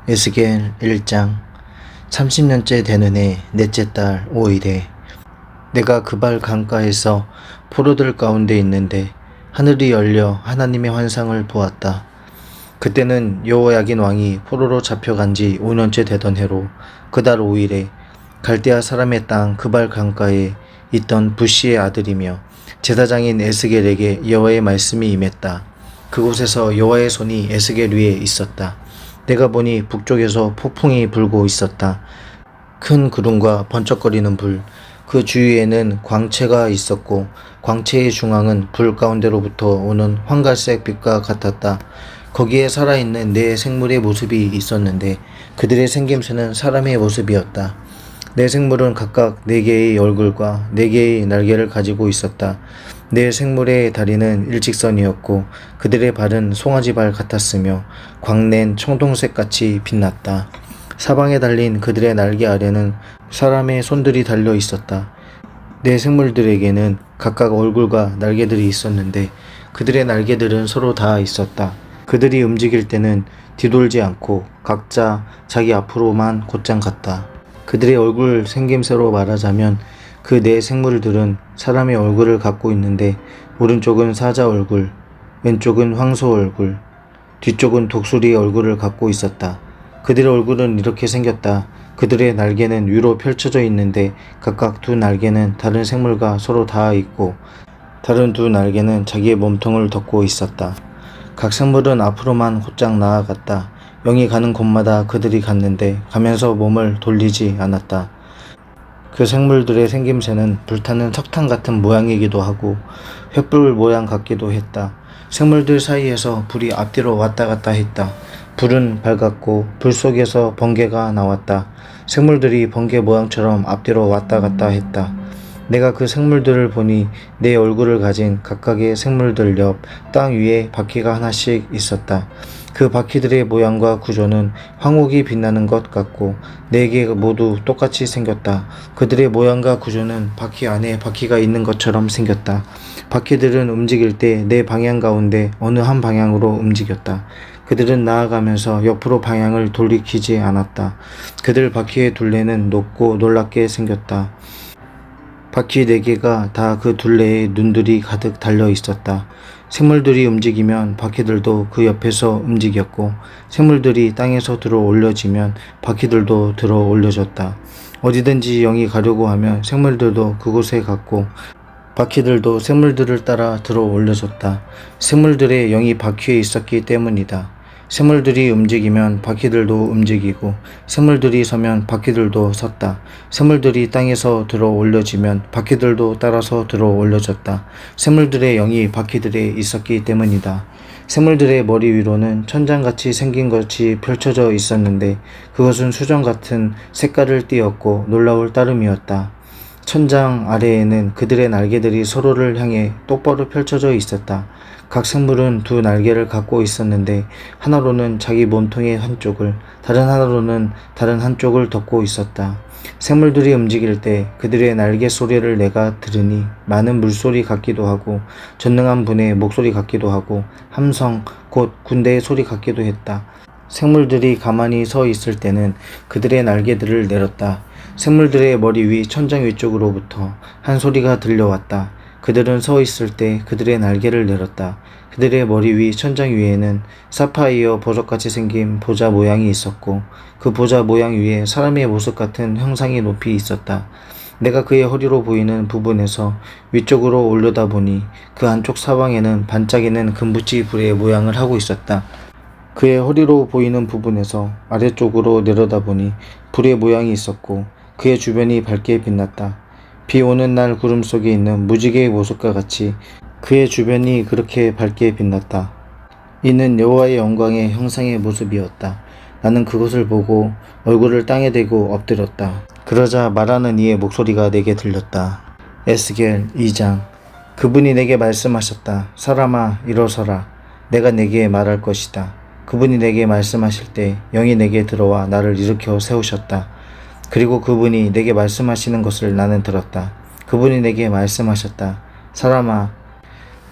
에스겔 1장. 30년째 되는 해 넷째 달 5일에 내가 그발 강가에서 포로들 가운데 있는데 하늘이 열려 하나님의 환상을 보았다. 그때는 여호야긴 왕이 포로로 잡혀간 지 5년째 되던 해로 그달 5일에 갈대아 사람의 땅 그발 강가에 있던 부시의 아들이며 제사장인 에스겔에게 여호와의 말씀이 임했다. 그곳에서 여호와의 손이 에스겔 위에 있었다. 내가 보니 북쪽에서 폭풍이 불고 있었다. 큰 구름과 번쩍거리는 불, 그 주위에는 광채가 있었고 광채의 중앙은 불 가운데로부터 오는 황갈색 빛과 같았다. 거기에 살아있는 네 생물의 모습이 있었는데 그들의 생김새는 사람의 모습이었다. 네 생물은 각각 네 개의 얼굴과 네 개의 날개를 가지고 있었다. 네 생물의 다리는 일직선이었고 그들의 발은 송아지 발 같았으며 광낸 청동색 같이 빛났다. 사방에 달린 그들의 날개 아래는 사람의 손들이 달려 있었다. 네 생물들에게는 각각 얼굴과 날개들이 있었는데 그들의 날개들은 서로 닿아 있었다. 그들이 움직일 때는 뒤돌지 않고 각자 자기 앞으로만 곧장 갔다. 그들의 얼굴 생김새로 말하자면 그 네 생물들은 사람의 얼굴을 갖고 있는데 오른쪽은 사자 얼굴, 왼쪽은 황소 얼굴, 뒤쪽은 독수리의 얼굴을 갖고 있었다. 그들의 얼굴은 이렇게 생겼다. 그들의 날개는 위로 펼쳐져 있는데 각각 두 날개는 다른 생물과 서로 닿아 있고 다른 두 날개는 자기의 몸통을 덮고 있었다. 각 생물은 앞으로만 곧장 나아갔다. 영이 가는 곳마다 그들이 갔는데 가면서 몸을 돌리지 않았다. 그 생물들의 생김새는 불타는 석탄 같은 모양이기도 하고 횃불 모양 같기도 했다. 생물들 사이에서 불이 앞뒤로 왔다 갔다 했다. 불은 밝았고 불 속에서 번개가 나왔다. 생물들이 번개 모양처럼 앞뒤로 왔다 갔다 했다. 내가 그 생물들을 보니 내 얼굴을 가진 각각의 생물들 옆 땅 위에 바퀴가 하나씩 있었다. 그 바퀴들의 모양과 구조는 황옥이 빛나는 것 같고 네 개 모두 똑같이 생겼다. 그들의 모양과 구조는 바퀴 안에 바퀴가 있는 것처럼 생겼다. 바퀴들은 움직일 때 내 방향 가운데 어느 한 방향으로 움직였다. 그들은 나아가면서 옆으로 방향을 돌이키지 않았다. 그들 바퀴의 둘레는 높고 놀랍게 생겼다. 바퀴 네 개가 다 그 둘레에 눈들이 가득 달려 있었다. 생물들이 움직이면 바퀴들도 그 옆에서 움직였고 생물들이 땅에서 들어 올려지면 바퀴들도 들어 올려졌다. 어디든지 영이 가려고 하면 생물들도 그곳에 갔고 바퀴들도 생물들을 따라 들어 올려졌다. 생물들의 영이 바퀴에 있었기 때문이다. 생물들이 움직이면 바퀴들도 움직이고 생물들이 서면 바퀴들도 섰다. 생물들이 땅에서 들어 올려지면 바퀴들도 따라서 들어 올려졌다. 생물들의 영이 바퀴들에 있었기 때문이다. 생물들의 머리 위로는 천장같이 생긴 것이 펼쳐져 있었는데 그것은 수정 같은 색깔을 띠었고 놀라울 따름이었다. 천장 아래에는 그들의 날개들이 서로를 향해 똑바로 펼쳐져 있었다. 각 생물은 두 날개를 갖고 있었는데 하나로는 자기 몸통의 한쪽을, 다른 하나로는 다른 한쪽을 덮고 있었다. 생물들이 움직일 때 그들의 날개 소리를 내가 들으니 많은 물소리 같기도 하고 전능한 분의 목소리 같기도 하고 함성, 곧 군대의 소리 같기도 했다. 생물들이 가만히 서 있을 때는 그들의 날개들을 내렸다. 생물들의 머리 위 천장 위쪽으로부터 한 소리가 들려왔다. 그들은 서 있을 때 그들의 날개를 내렸다. 그들의 머리 위 천장 위에는 사파이어 보석같이 생긴 보좌 모양이 있었고 그 보좌 모양 위에 사람의 모습 같은 형상이 높이 있었다. 내가 그의 허리로 보이는 부분에서 위쪽으로 올려다보니 그 안쪽 사방에는 반짝이는 금붙이 불의 모양을 하고 있었다. 그의 허리로 보이는 부분에서 아래쪽으로 내려다보니 불의 모양이 있었고 그의 주변이 밝게 빛났다. 비 오는 날 구름 속에 있는 무지개의 모습과 같이 그의 주변이 그렇게 밝게 빛났다. 이는 여호와의 영광의 형상의 모습이었다. 나는 그것을 보고 얼굴을 땅에 대고 엎드렸다. 그러자 말하는 이의 목소리가 내게 들렸다. 에스겔 2장. 그분이 내게 말씀하셨다. 사람아, 일어서라. 내가 내게 말할 것이다. 그분이 내게 말씀하실 때 영이 내게 들어와 나를 일으켜 세우셨다. 그리고 그분이 내게 말씀하시는 것을 나는 들었다. 그분이 내게 말씀하셨다. 사람아,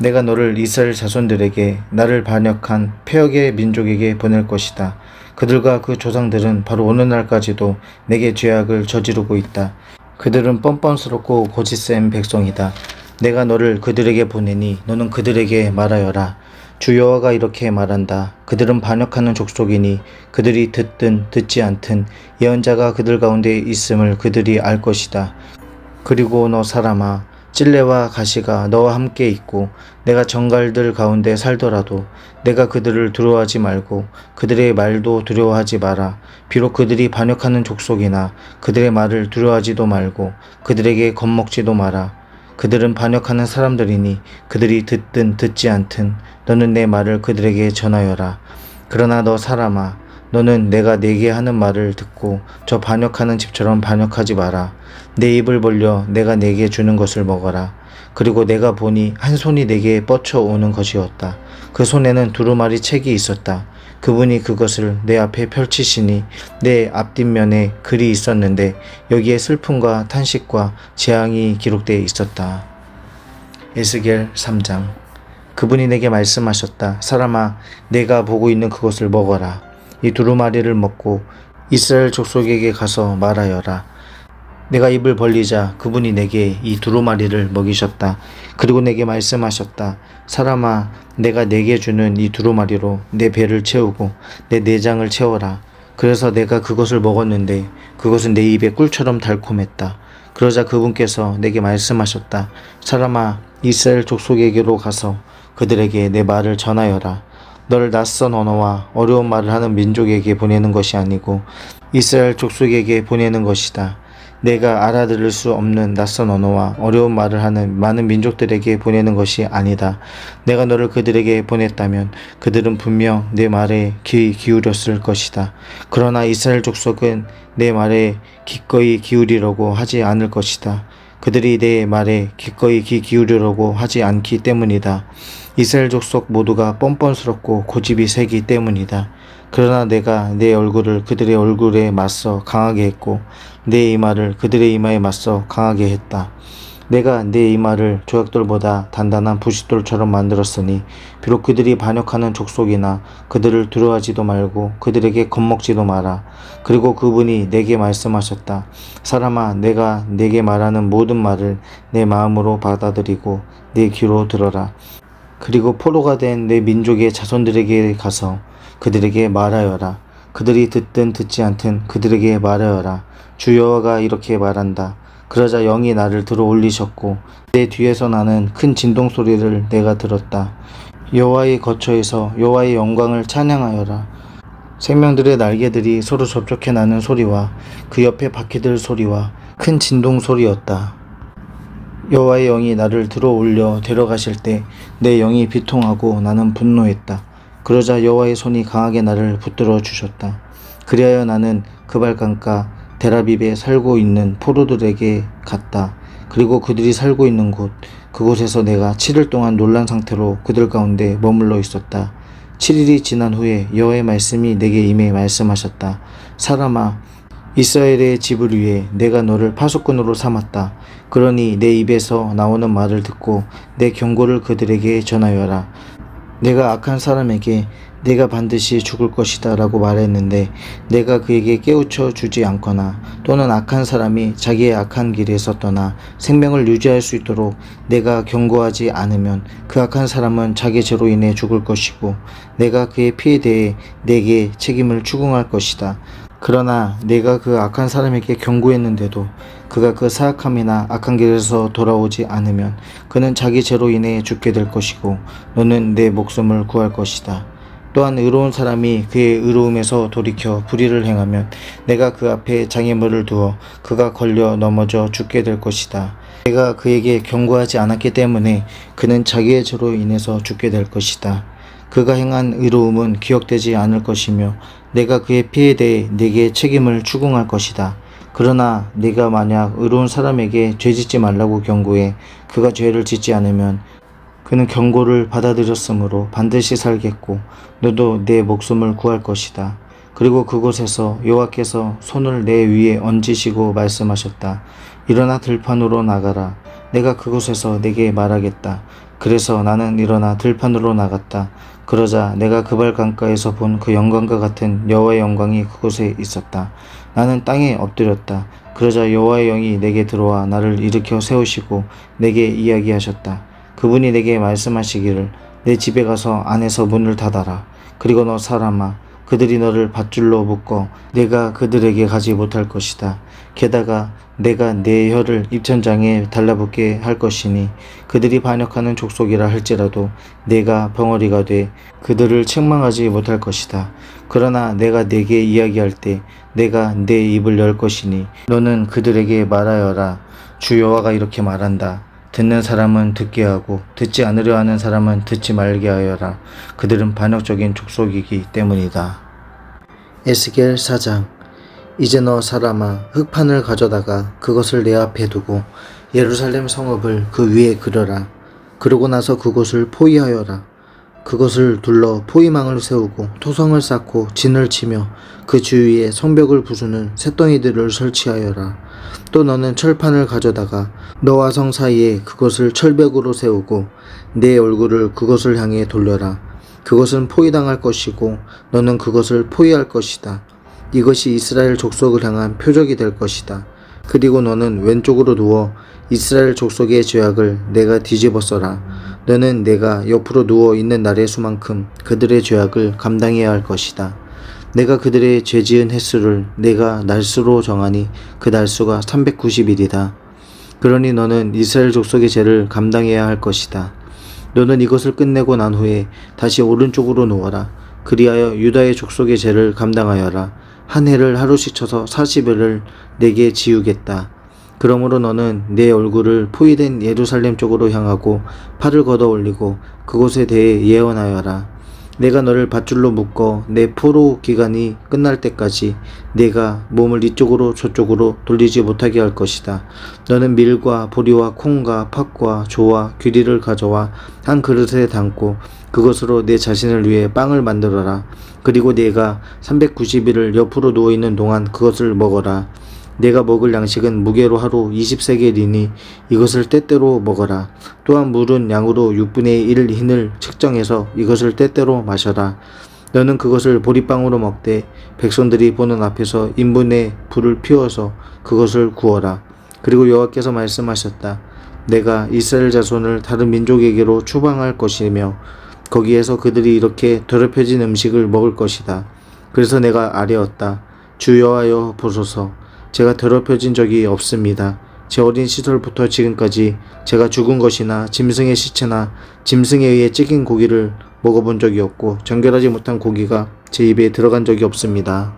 내가 너를 이스라엘 자손들에게 나를 반역한 패역의 민족에게 보낼 것이다. 그들과 그 조상들은 바로 오늘날까지도 내게 죄악을 저지르고 있다. 그들은 뻔뻔스럽고 고집센 백성이다. 내가 너를 그들에게 보내니 너는 그들에게 말하여라. 주 여호와가 이렇게 말한다. 그들은 반역하는 족속이니 그들이 듣든 듣지 않든 예언자가 그들 가운데 있음을 그들이 알 것이다. 그리고 너 사람아, 찔레와 가시가 너와 함께 있고 내가 정갈들 가운데 살더라도 내가 그들을 두려워하지 말고 그들의 말도 두려워하지 마라. 비록 그들이 반역하는 족속이나 그들의 말을 두려워하지도 말고 그들에게 겁먹지도 마라. 그들은 반역하는 사람들이니 그들이 듣든 듣지 않든 너는 내 말을 그들에게 전하여라. 그러나 너 사람아, 너는 내가 네게 하는 말을 듣고 저 반역하는 집처럼 반역하지 마라. 내 입을 벌려 내가 네게 주는 것을 먹어라. 그리고 내가 보니 한 손이 내게 뻗쳐오는 것이었다. 그 손에는 두루마리 책이 있었다. 그분이 그것을 내 앞에 펼치시니 내 앞뒷면에 글이 있었는데 여기에 슬픔과 탄식과 재앙이 기록되어 있었다. 에스겔 3장. 그분이 내게 말씀하셨다. 사람아, 내가 보고 있는 그것을 먹어라. 이 두루마리를 먹고 이스라엘 족속에게 가서 말하여라. 내가 입을 벌리자 그분이 내게 이 두루마리를 먹이셨다. 그리고 내게 말씀하셨다. 사람아, 내가 내게 주는 이 두루마리로 내 배를 채우고 내 내장을 채워라. 그래서 내가 그것을 먹었는데 그것은 내 입에 꿀처럼 달콤했다. 그러자 그분께서 내게 말씀하셨다. 사람아, 이스라엘 족속에게로 가서 그들에게 내 말을 전하여라. 너를 낯선 언어와 어려운 말을 하는 민족에게 보내는 것이 아니고 이스라엘 족속에게 보내는 것이다. 내가 알아들을 수 없는 낯선 언어와 어려운 말을 하는 많은 민족들에게 보내는 것이 아니다. 내가 너를 그들에게 보냈다면 그들은 분명 내 말에 귀 기울였을 것이다. 그러나 이스라엘 족속은 내 말에 기꺼이 기울이려고 하지 않을 것이다. 그들이 내 말에 기꺼이 귀 기울이려고 하지 않기 때문이다. 이스라엘 족속 모두가 뻔뻔스럽고 고집이 세기 때문이다. 그러나 내가 내 얼굴을 그들의 얼굴에 맞서 강하게 했고 내 이마를 그들의 이마에 맞서 강하게 했다. 내가 내 이마를 조약돌보다 단단한 부싯돌처럼 만들었으니 비록 그들이 반역하는 족속이나 그들을 두려워하지도 말고 그들에게 겁먹지도 마라. 그리고 그분이 내게 말씀하셨다. 사람아, 내가 내게 말하는 모든 말을 내 마음으로 받아들이고 내 귀로 들어라. 그리고 포로가 된 내 민족의 자손들에게 가서 그들에게 말하여라. 그들이 듣든 듣지 않든 그들에게 말하여라. 주 여호와가 이렇게 말한다. 그러자 영이 나를 들어 올리셨고 내 뒤에서 나는 큰 진동 소리를 내가 들었다. 여호와의 거처에서 여호와의 영광을 찬양하여라. 생명들의 날개들이 서로 접촉해 나는 소리와 그 옆에 바퀴들 소리와 큰 진동 소리였다. 여호와의 영이 나를 들어 올려 데려가실 때 내 영이 비통하고 나는 분노했다. 그러자 여호와의 손이 강하게 나를 붙들어 주셨다. 그리하여 나는 그발강가 데라빕에 살고 있는 포로들에게 갔다. 그리고 그들이 살고 있는 그곳에서 내가 7일 동안 놀란 상태로 그들 가운데 머물러 있었다. 7일이 지난 후에 여호와의 말씀이 내게 임해 말씀하셨다. 사람아, 이스라엘의 집을 위해 내가 너를 파수꾼으로 삼았다. 그러니 내 입에서 나오는 말을 듣고 내 경고를 그들에게 전하여라. 내가 악한 사람에게 내가 반드시 죽을 것이다 라고 말했는데 내가 그에게 깨우쳐 주지 않거나 또는 악한 사람이 자기의 악한 길에서 떠나 생명을 유지할 수 있도록 내가 경고하지 않으면 그 악한 사람은 자기 죄로 인해 죽을 것이고 내가 그의 피에 대해 내게 책임을 추궁할 것이다. 그러나 내가 그 악한 사람에게 경고했는데도 그가 그 사악함이나 악한 길에서 돌아오지 않으면 그는 자기 죄로 인해 죽게 될 것이고 너는 내 목숨을 구할 것이다. 또한 의로운 사람이 그의 의로움에서 돌이켜 불의를 행하면 내가 그 앞에 장애물을 두어 그가 걸려 넘어져 죽게 될 것이다. 내가 그에게 경고하지 않았기 때문에 그는 자기의 죄로 인해서 죽게 될 것이다. 그가 행한 의로움은 기억되지 않을 것이며 내가 그의 피에 대해 내게 책임을 추궁할 것이다. 그러나 네가 만약 의로운 사람에게 죄짓지 말라고 경고해 그가 죄를 짓지 않으면 그는 경고를 받아들였으므로 반드시 살겠고 너도 내 목숨을 구할 것이다. 그리고 그곳에서 여호와께서 손을 내 위에 얹으시고 말씀하셨다. 일어나 들판으로 나가라. 내가 그곳에서 내게 말하겠다. 그래서 나는 일어나 들판으로 나갔다. 그러자 내가 그발 강가에서 본 그 영광과 같은 여호와의 영광이 그곳에 있었다. 나는 땅에 엎드렸다. 그러자 여호와의 영이 내게 들어와 나를 일으켜 세우시고 내게 이야기하셨다. 그분이 내게 말씀하시기를 내 집에 가서 안에서 문을 닫아라. 그리고 너 사람아, 그들이 너를 밧줄로 묶어 내가 그들에게 가지 못할 것이다. 게다가 내가 내 혀를 입천장에 달라붙게 할 것이니 그들이 반역하는 족속이라 할지라도 내가 벙어리가 돼 그들을 책망하지 못할 것이다. 그러나 내가 네게 이야기할 때 내가 내 입을 열 것이니 너는 그들에게 말하여라. 주 여호와가 이렇게 말한다. 듣는 사람은 듣게 하고 듣지 않으려 하는 사람은 듣지 말게 하여라. 그들은 반역적인 족속이기 때문이다. 에스겔 4장. 이제 너 사람아, 흙판을 가져다가 그것을 내 앞에 두고 예루살렘 성읍을 그 위에 그려라. 그러고 나서 그곳을 포위하여라. 그것을 둘러 포위망을 세우고 토성을 쌓고 진을 치며 그 주위에 성벽을 부수는 쇳덩이들을 설치하여라. 또 너는 철판을 가져다가 너와 성 사이에 그것을 철벽으로 세우고 내 얼굴을 그것을 향해 돌려라. 그것은 포위당할 것이고 너는 그것을 포위할 것이다. 이것이 이스라엘 족속을 향한 표적이 될 것이다. 그리고 너는 왼쪽으로 누워 이스라엘 족속의 죄악을 내가 뒤집어 써라. 너는 내가 옆으로 누워 있는 날의 수만큼 그들의 죄악을 감당해야 할 것이다. 내가 그들의 죄지은 횟수를 내가 날수로 정하니 그 날수가 390일이다. 그러니 너는 이스라엘 족속의 죄를 감당해야 할 것이다. 너는 이것을 끝내고 난 후에 다시 오른쪽으로 누워라. 그리하여 유다의 족속의 죄를 감당하여라. 한 해를 하루씩 쳐서 40일을 내게 지우겠다. 그러므로 너는 내 얼굴을 포위된 예루살렘 쪽으로 향하고 팔을 걷어 올리고 그곳에 대해 예언하여라. 내가 너를 밧줄로 묶어 내 포로 기간이 끝날 때까지 내가 몸을 이쪽으로 저쪽으로 돌리지 못하게 할 것이다. 너는 밀과 보리와 콩과 팥과 조와 귀리를 가져와 한 그릇에 담고 그것으로 내 자신을 위해 빵을 만들어라. 그리고 내가 390일을 옆으로 누워있는 동안 그것을 먹어라. 내가 먹을 양식은 무게로 하루 20세겔이니 이것을 때때로 먹어라. 또한 물은 양으로 6분의 1 흰을 측정해서 이것을 때때로 마셔라. 너는 그것을 보리빵으로 먹되 백성들이 보는 앞에서 인분에 불을 피워서 그것을 구워라. 그리고 여호와께서 말씀하셨다. 내가 이스라엘 자손을 다른 민족에게로 추방할 것이며 거기에서 그들이 이렇게 더럽혀진 음식을 먹을 것이다. 그래서 내가 아뢰었다. 주 여호와여 보소서. 제가 더럽혀진 적이 없습니다. 제 어린 시절부터 지금까지 제가 죽은 것이나 짐승의 시체나 짐승에 의해 찌긴 고기를 먹어본 적이 없고 정결하지 못한 고기가 제 입에 들어간 적이 없습니다.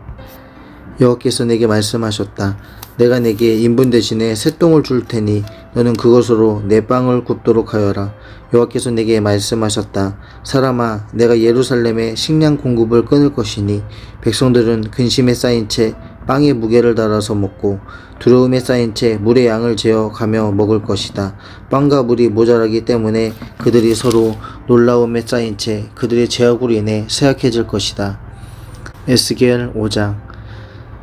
여호와께서 내게 말씀하셨다. 내가 내게 인분 대신에 새똥을 줄 테니 너는 그것으로 내 빵을 굽도록 하여라. 여호와께서 내게 말씀하셨다. 사람아, 내가 예루살렘에 식량 공급을 끊을 것이니 백성들은 근심에 쌓인 채 빵에 무게를 달아서 먹고 두려움에 쌓인 채 물의 양을 재어 가며 먹을 것이다. 빵과 물이 모자라기 때문에 그들이 서로 놀라움에 쌓인 채 그들의 죄악으로 인해 쇠약해질 것이다. 에스겔 5장.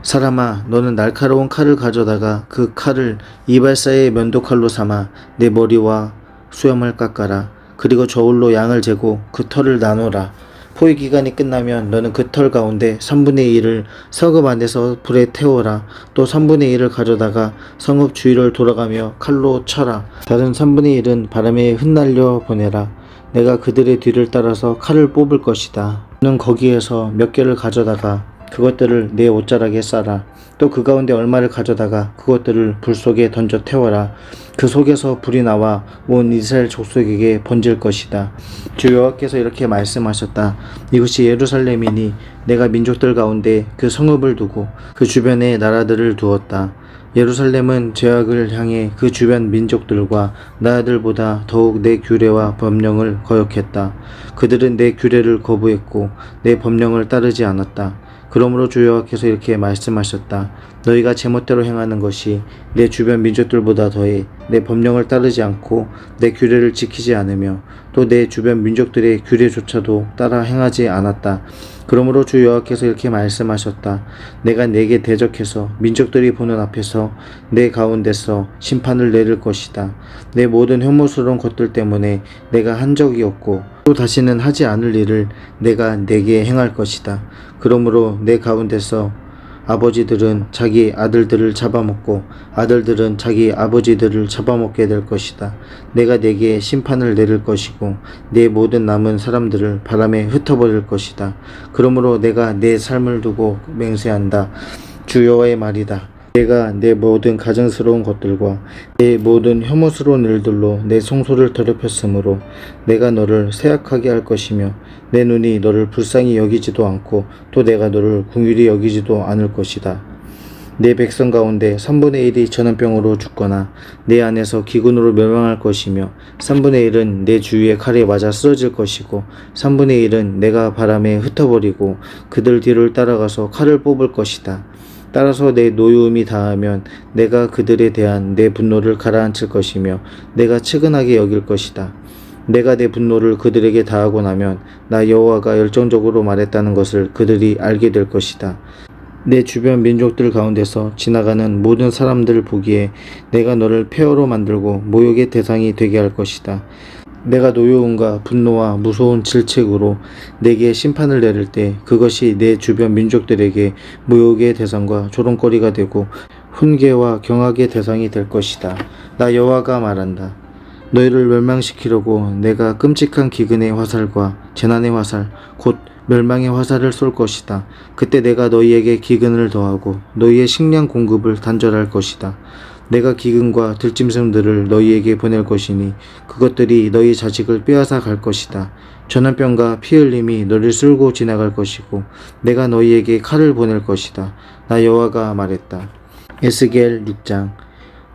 사람아, 너는 날카로운 칼을 가져다가 그 칼을 이발 사이의 면도칼로 삼아 내 머리와 수염을 깎아라. 그리고 저울로 양을 재고 그 털을 나누라. 포위 기간이 끝나면 너는 그 털 가운데 3분의 1을 성읍 안에서 불에 태워라. 또 3분의 1을 가져다가 성읍 주위를 돌아가며 칼로 쳐라. 다른 3분의 1은 바람에 흩날려 보내라. 내가 그들의 뒤를 따라서 칼을 뽑을 것이다. 너는 거기에서 몇 개를 가져다가 그것들을 내 옷자락에 싸라. 또 그 가운데 얼마를 가져다가 그것들을 불 속에 던져 태워라. 그 속에서 불이 나와 온 이스라엘 족속에게 번질 것이다. 주 여호와께서 이렇게 말씀하셨다. 이것이 예루살렘이니 내가 민족들 가운데 그 성읍을 두고 그 주변에 나라들을 두었다. 예루살렘은 죄악을 향해 그 주변 민족들과 나라들보다 더욱 내 규례와 법령을 거역했다. 그들은 내 규례를 거부했고 내 법령을 따르지 않았다. 그러므로 주 여호와께서 이렇게 말씀하셨다. 너희가 제멋대로 행하는 것이 내 주변 민족들보다 더해 내 법령을 따르지 않고 내 규례를 지키지 않으며 또 내 주변 민족들의 규례조차도 따라 행하지 않았다. 그러므로 주 여호와께서 이렇게 말씀하셨다. 내가 내게 대적해서 민족들이 보는 앞에서 내 가운데서 심판을 내릴 것이다. 내 모든 혐오스러운 것들 때문에 내가 한 적이 없고 또 다시는 하지 않을 일을 내가 내게 행할 것이다. 그러므로 내 가운데서 아버지들은 자기 아들들을 잡아먹고 아들들은 자기 아버지들을 잡아먹게 될 것이다. 내가 내게 심판을 내릴 것이고 내 모든 남은 사람들을 바람에 흩어버릴 것이다. 그러므로 내가 내 삶을 두고 맹세한다. 주 여호와의 말이다. 내가 내 모든 가증스러운 것들과 내 모든 혐오스러운 일들로 내 성소를 더럽혔으므로 내가 너를 쇠약하게 할 것이며 내 눈이 너를 불쌍히 여기지도 않고 또 내가 너를 긍휼히 여기지도 않을 것이다. 내 백성 가운데 3분의 1이 전염병으로 죽거나 내 안에서 기근으로 멸망할 것이며 3분의 1은 내 주위의 칼에 맞아 쓰러질 것이고 3분의 1은 내가 바람에 흩어버리고 그들 뒤를 따라가서 칼을 뽑을 것이다. 따라서 내 노여움이 다하면 내가 그들에 대한 내 분노를 가라앉힐 것이며 내가 측은하게 여길 것이다. 내가 내 분노를 그들에게 다하고 나면 나 여호와가 열정적으로 말했다는 것을 그들이 알게 될 것이다. 내 주변 민족들 가운데서 지나가는 모든 사람들 보기에 내가 너를 폐허로 만들고 모욕의 대상이 되게 할 것이다. 내가 노여움과 분노와 무서운 질책으로 내게 심판을 내릴 때 그것이 내 주변 민족들에게 모욕의 대상과 조롱거리가 되고 훈계와 경악의 대상이 될 것이다. 나 여호와가 말한다. 너희를 멸망시키려고 내가 끔찍한 기근의 화살과 재난의 화살 곧 멸망의 화살을 쏠 것이다. 그때 내가 너희에게 기근을 더하고 너희의 식량 공급을 단절할 것이다. 내가 기근과 들짐승들을 너희에게 보낼 것이니 그것들이 너희 자식을 빼앗아 갈 것이다. 전염병과 피 흘림이 너를 쓸고 지나갈 것이고 내가 너희에게 칼을 보낼 것이다. 나 여호와가 말했다. 에스겔 6장.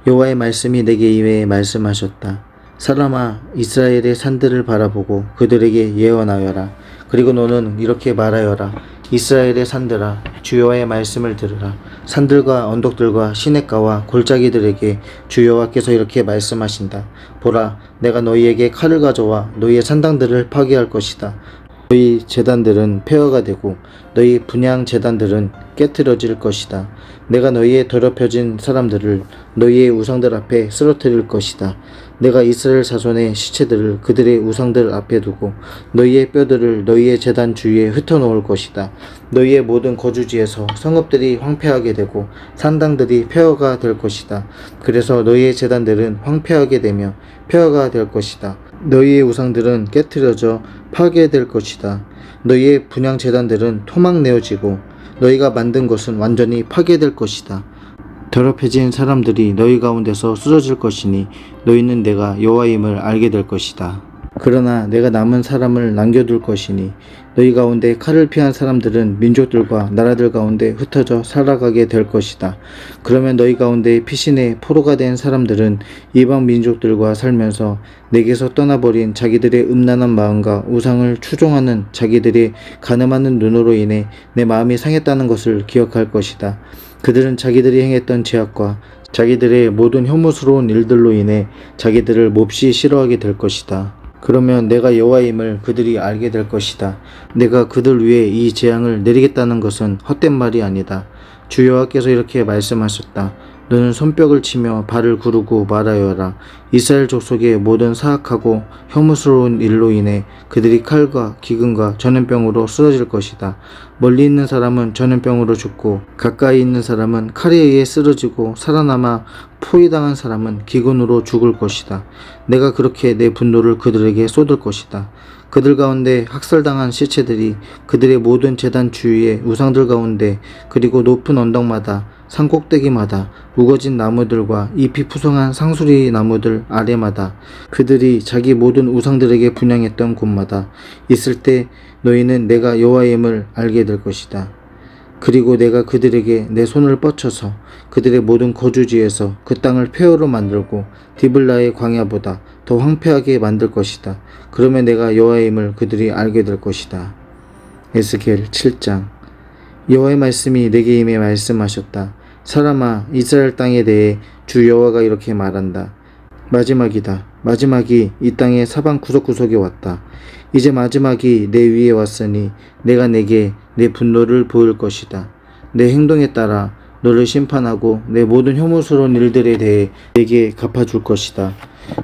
여호와의 말씀이 내게 임해 말씀하셨다. 사람아, 이스라엘의 산들을 바라보고 그들에게 예언하여라. 그리고 너는 이렇게 말하여라. 이스라엘의 산들아, 주 여호와의 말씀을 들으라. 산들과 언덕들과 시냇가와 골짜기들에게 주 여호와께서 이렇게 말씀하신다. 보라, 내가 너희에게 칼을 가져와 너희의 산당들을 파괴할 것이다. 너희 제단들은 폐허가 되고 너희 분향 제단들은 깨트려질 것이다. 내가 너희의 더럽혀진 사람들을 너희의 우상들 앞에 쓰러뜨릴 것이다. 내가 이스라엘 자손의 시체들을 그들의 우상들 앞에 두고 너희의 뼈들을 너희의 제단 주위에 흩어놓을 것이다. 너희의 모든 거주지에서 성읍들이 황폐하게 되고 산당들이 폐허가 될 것이다. 그래서 너희의 제단들은 황폐하게 되며 폐허가 될 것이다. 너희의 우상들은 깨트려져 파괴될 것이다. 너희의 분향 제단들은 토막내어지고 너희가 만든 것은 완전히 파괴될 것이다. 더럽혀진 사람들이 너희 가운데서 쓰러질 것이니 너희는 내가 여호와임을 알게 될 것이다. 그러나 내가 남은 사람을 남겨둘 것이니 너희 가운데 칼을 피한 사람들은 민족들과 나라들 가운데 흩어져 살아가게 될 것이다. 그러면 너희 가운데 피신의 포로가 된 사람들은 이방 민족들과 살면서 내게서 떠나버린 자기들의 음란한 마음과 우상을 추종하는 자기들의 가늠하는 눈으로 인해 내 마음이 상했다는 것을 기억할 것이다. 그들은 자기들이 행했던 죄악과 자기들의 모든 혐오스러운 일들로 인해 자기들을 몹시 싫어하게 될 것이다. 그러면 내가 여호와임을 그들이 알게 될 것이다. 내가 그들 위에 이 재앙을 내리겠다는 것은 헛된 말이 아니다. 주 여호와께서 이렇게 말씀하셨다. 너는 손뼉을 치며 발을 구르고 말하여라. 이스라엘 족속의 모든 사악하고 혐오스러운 일로 인해 그들이 칼과 기근과 전염병으로 쓰러질 것이다. 멀리 있는 사람은 전염병으로 죽고 가까이 있는 사람은 칼에 의해 쓰러지고 살아남아 포위당한 사람은 기근으로 죽을 것이다. 내가 그렇게 내 분노를 그들에게 쏟을 것이다. 그들 가운데 학살당한 시체들이 그들의 모든 제단 주위의 우상들 가운데 그리고 높은 언덕마다 산꼭대기마다 우거진 나무들과 잎이 푸성한 상수리 나무들 아래마다 그들이 자기 모든 우상들에게 분향했던 곳마다 있을 때 너희는 내가 여호와임을 알게 될 것이다. 그리고 내가 그들에게 내 손을 뻗쳐서 그들의 모든 거주지에서 그 땅을 폐허로 만들고 디블라의 광야보다 더 황폐하게 만들 것이다. 그러면 내가 여호와임을 그들이 알게 될 것이다. 에스겔 7장. 여호와의 말씀이 내게 임해 말씀하셨다. 사람아, 이스라엘 땅에 대해 주 여호와가 이렇게 말한다. 마지막이다. 마지막이 이 땅의 사방 구석구석에 왔다. 이제 마지막이 내 위에 왔으니 내가 내게 내 분노를 보일 것이다. 내 행동에 따라 너를 심판하고 내 모든 혐오스러운 일들에 대해 내게 갚아줄 것이다.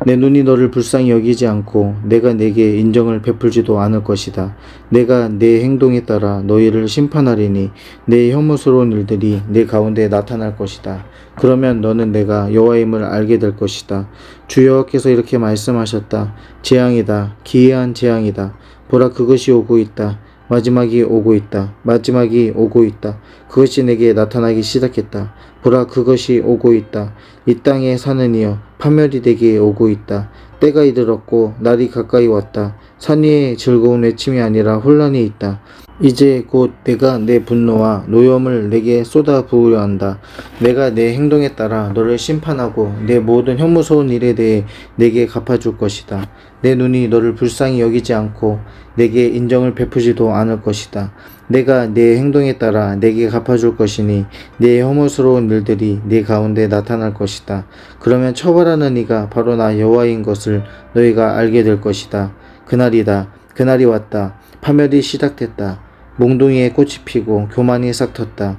내 눈이 너를 불쌍히 여기지 않고 내가 내게 인정을 베풀지도 않을 것이다. 내가 내 행동에 따라 너희를 심판하리니 내 혐오스러운 일들이 내 가운데 나타날 것이다. 그러면 너는 내가 여호와임을 알게 될 것이다. 주 여호와께서 이렇게 말씀하셨다. 재앙이다. 기이한 재앙이다. 보라, 그것이 오고 있다. 마지막이 오고 있다. 마지막이 오고 있다. 그것이 내게 나타나기 시작했다. 보라, 그것이 오고 있다. 이 땅에 사는 이여, 파멸이 되게 오고 있다. 때가 이르렀고 날이 가까이 왔다. 산 위에 즐거운 외침이 아니라 혼란이 있다. 이제 곧 내가 내 분노와 노염을 내게 쏟아 부으려 한다. 내가 내 행동에 따라 너를 심판하고 내 모든 혐오스러운 일에 대해 내게 갚아줄 것이다. 내 눈이 너를 불쌍히 여기지 않고 내게 인정을 베푸지도 않을 것이다. 내가 내 행동에 따라 내게 갚아줄 것이니 내 혐오스러운 일들이 내 가운데 나타날 것이다. 그러면 처벌하는 이가 바로 나 여호와인 것을 너희가 알게 될 것이다. 그날이다. 그날이 왔다. 파멸이 시작됐다. 몽둥이에 꽃이 피고 교만이 싹 텄다.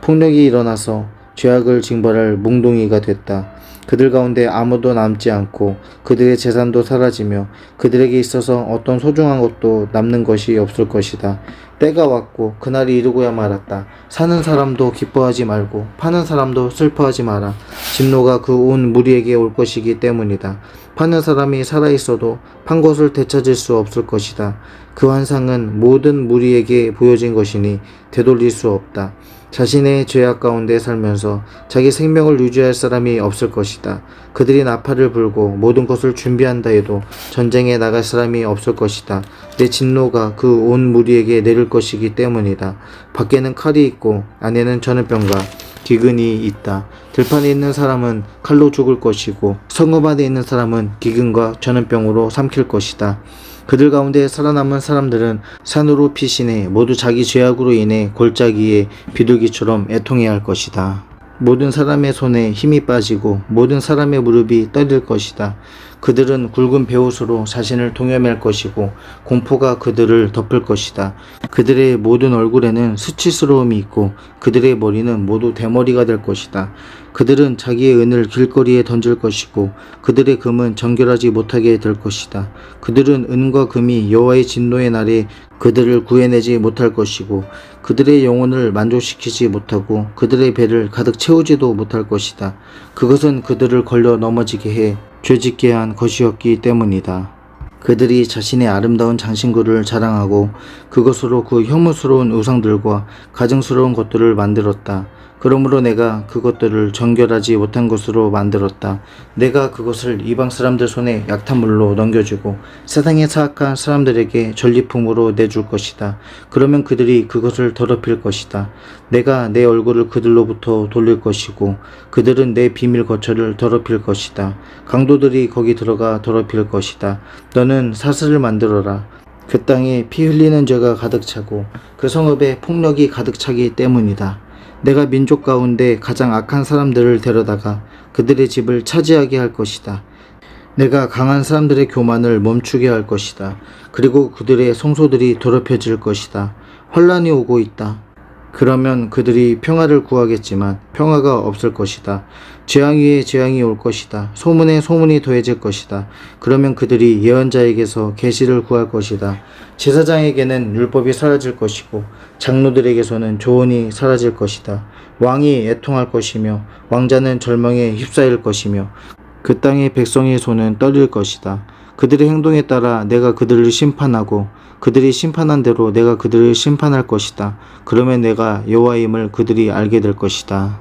폭력이 일어나서 죄악을 징벌할 몽둥이가 됐다. 그들 가운데 아무도 남지 않고 그들의 재산도 사라지며 그들에게 있어서 어떤 소중한 것도 남는 것이 없을 것이다. 때가 왔고 그날이 이르고야 말았다. 사는 사람도 기뻐하지 말고 파는 사람도 슬퍼하지 마라. 진노가 그 온 무리에게 올 것이기 때문이다. 파는 사람이 살아있어도 판 것을 되찾을 수 없을 것이다. 그 환상은 모든 무리에게 보여진 것이니 되돌릴 수 없다. 자신의 죄악 가운데 살면서 자기 생명을 유지할 사람이 없을 것이다. 그들이 나팔을 불고 모든 것을 준비한다 해도 전쟁에 나갈 사람이 없을 것이다. 내 진노가 그 온 무리에게 내릴 것이기 때문이다. 밖에는 칼이 있고 안에는 전염병과 기근이 있다. 들판에 있는 사람은 칼로 죽을 것이고 성읍 안에 있는 사람은 기근과 전염병으로 삼킬 것이다. 그들 가운데 살아남은 사람들은 산으로 피신해 모두 자기 죄악으로 인해 골짜기에 비둘기처럼 애통해야 할 것이다. 모든 사람의 손에 힘이 빠지고 모든 사람의 무릎이 떨릴 것이다. 그들은 굵은 베옷으로 자신을 동여맬 것이고 공포가 그들을 덮을 것이다. 그들의 모든 얼굴에는 수치스러움이 있고 그들의 머리는 모두 대머리가 될 것이다. 그들은 자기의 은을 길거리에 던질 것이고 그들의 금은 정결하지 못하게 될 것이다. 그들은 은과 금이 여호와의 진노의 날에 그들을 구해내지 못할 것이고 그들의 영혼을 만족시키지 못하고 그들의 배를 가득 채우지도 못할 것이다. 그것은 그들을 걸려 넘어지게 해 죄짓게 한 것이었기 때문이다. 그들이 자신의 아름다운 장신구를 자랑하고 그것으로 그 혐오스러운 우상들과 가증스러운 것들을 만들었다. 그러므로 내가 그것들을 정결하지 못한 것으로 만들었다. 내가 그것을 이방 사람들 손에 약탈물로 넘겨주고 세상에 사악한 사람들에게 전리품으로 내줄 것이다. 그러면 그들이 그것을 더럽힐 것이다. 내가 내 얼굴을 그들로부터 돌릴 것이고 그들은 내 비밀 거처를 더럽힐 것이다. 강도들이 거기 들어가 더럽힐 것이다. 너는 사슬을 만들어라. 그 땅에 피 흘리는 죄가 가득 차고 그 성읍에 폭력이 가득 차기 때문이다. 내가 민족 가운데 가장 악한 사람들을 데려다가 그들의 집을 차지하게 할 것이다. 내가 강한 사람들의 교만을 멈추게 할 것이다. 그리고 그들의 성소들이 더럽혀질 것이다. 환란이 오고 있다. 그러면 그들이 평화를 구하겠지만 평화가 없을 것이다. 재앙 위에 재앙이 올 것이다. 소문에 소문이 더해질 것이다. 그러면 그들이 예언자에게서 계시를 구할 것이다. 제사장에게는 율법이 사라질 것이고 장로들에게서는 조언이 사라질 것이다. 왕이 애통할 것이며 왕자는 절망에 휩싸일 것이며 그 땅의 백성의 손은 떨릴 것이다. 그들의 행동에 따라 내가 그들을 심판하고 그들이 심판한 대로 내가 그들을 심판할 것이다. 그러면 내가 여호와임을 그들이 알게 될 것이다.